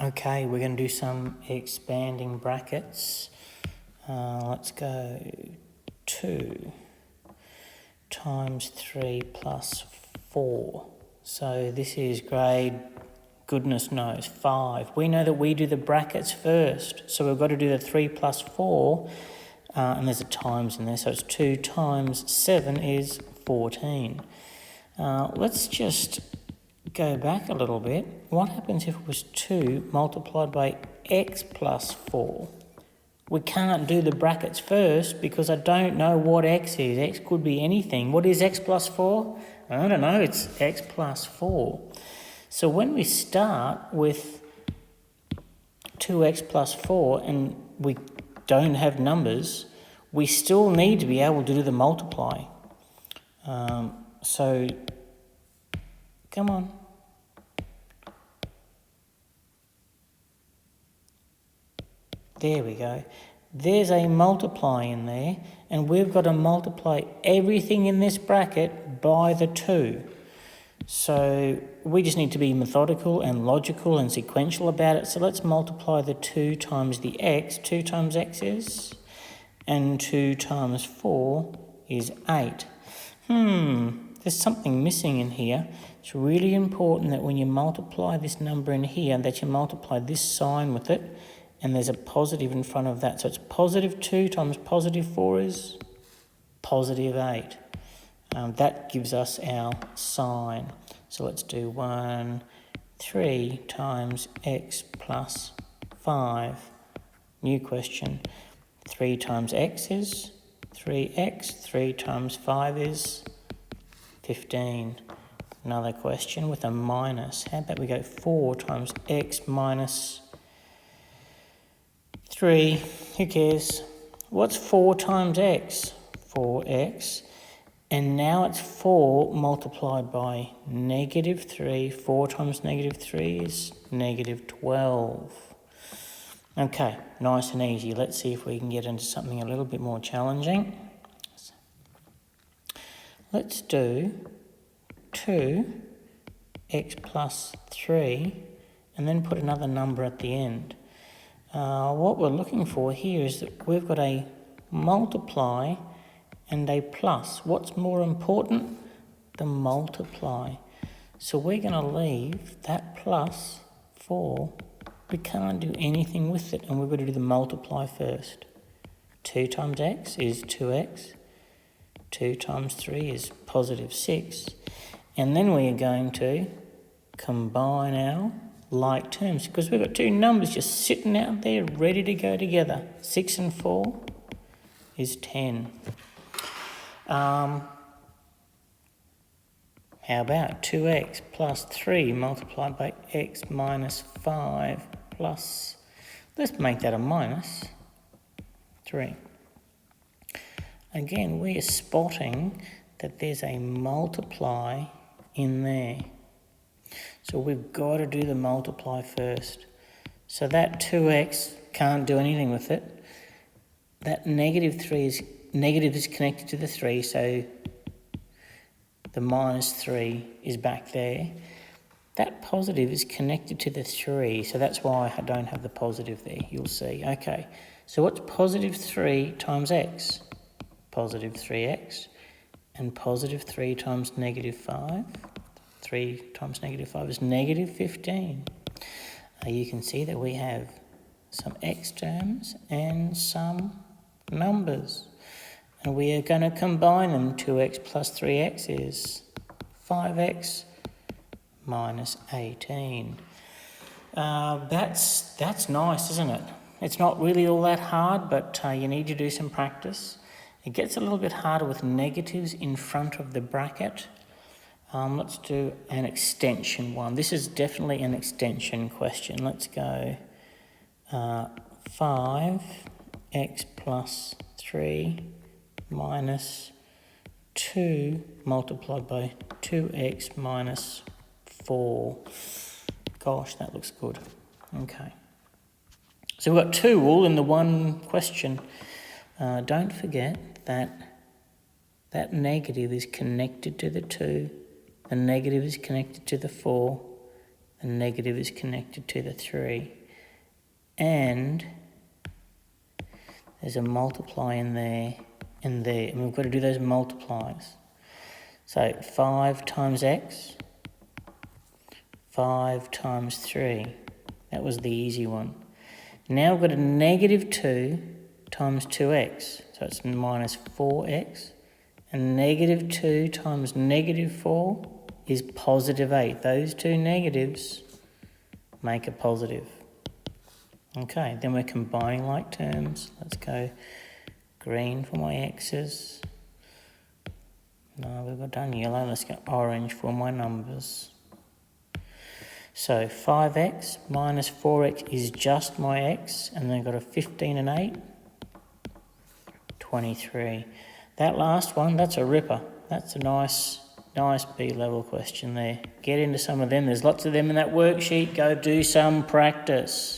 Okay, we're going to do some expanding brackets. Let's go 2 times 3 plus 4. So this is grade, goodness knows, 5. We know that we do the brackets first. So we've got to do the 3 plus 4, and there's a times in there. So it's 2 times 7 is 14. Let's just go back a little bit. What happens if it was 2 multiplied by x plus 4? We can't do the brackets first because I don't know what x is. X could be anything. What is x plus 4? I don't know. It's x plus 4. So when we start with 2x plus 4 and we don't have numbers, we still need to be able to do the multiply. So, come on. There we go. There's a multiply in there, and we've got to multiply everything in this bracket by the 2. So we just need to be methodical and logical and sequential about it. So let's multiply the 2 times the x. 2 times x is, and 2 times 4 is 8. There's something missing in here. It's really important that when you multiply this number in here, that you multiply this sign with it, and there's a positive in front of that. So it's positive 2 times positive 4 is positive 8. That gives us our sign. So let's do 3 times x plus 5. New question. 3 times x is 3x. 3 times 5 is 15. Another question with a minus. How about we go 4 times x minus 3. Who cares? What's 4 times x? 4x. And now it's 4 multiplied by negative 3. 4 times negative 3 is negative 12. Okay, nice and easy. Let's see if we can get into something a little bit more challenging. Let's do 2x plus 3 and then put another number at the end. What we're looking for here is that we've got a multiply and a plus. What's more important? The multiply. So we're going to leave that plus 4. We can't do anything with it, and we've got to do the multiply first. 2 times x is 2x. 2 times 3 is positive 6. And then we are going to combine our like terms, because we've got two numbers just sitting out there ready to go together. 6 and 4 is 10. How about 2x plus 3 multiplied by x minus 5 plus, let's make that a minus 3. Again, we are spotting that there's a multiply in there. So we've got to do the multiply first. So that 2x can't do anything with it. That negative is connected to the 3, so the minus 3 is back there. That positive is connected to the 3, so that's why I don't have the positive there, you'll see. Okay, so what's positive 3 times x? Positive 3x. And positive 3 times negative 5. 3 times negative 5 is negative 15. You can see that we have some x terms and some numbers. And we are going to combine them. 2x plus 3x is 5x minus 18. That's nice, isn't it? It's not really all that hard, but you need to do some practice. It gets a little bit harder with negatives in front of the bracket. Let's do an extension one. This is definitely an extension question. Let's go 5x plus 3 minus 2 multiplied by 2x minus 4. Gosh, that looks good. Okay. So we've got 2 all in the one question. Don't forget that negative is connected to the 2. The negative is connected to the 4. the negative is connected to the 3. And there's a multiply in there and there. And we've got to do those multiplies. So 5 times x, 5 times 3. That was the easy one. Now we've got a negative 2 times 2x. So it's minus 4x. And negative 2 times negative 4 is positive 8. Those two negatives make a positive. Okay, then we're combining like terms. Let's go green for my x's. No, we've got done yellow. Let's go orange for my numbers. So 5x minus 4x is just my x, and then I've got a 15 and 8, 23. That last one, that's a ripper. That's a nice B-level question there. Get into some of them. There's lots of them in that worksheet. Go do some practice.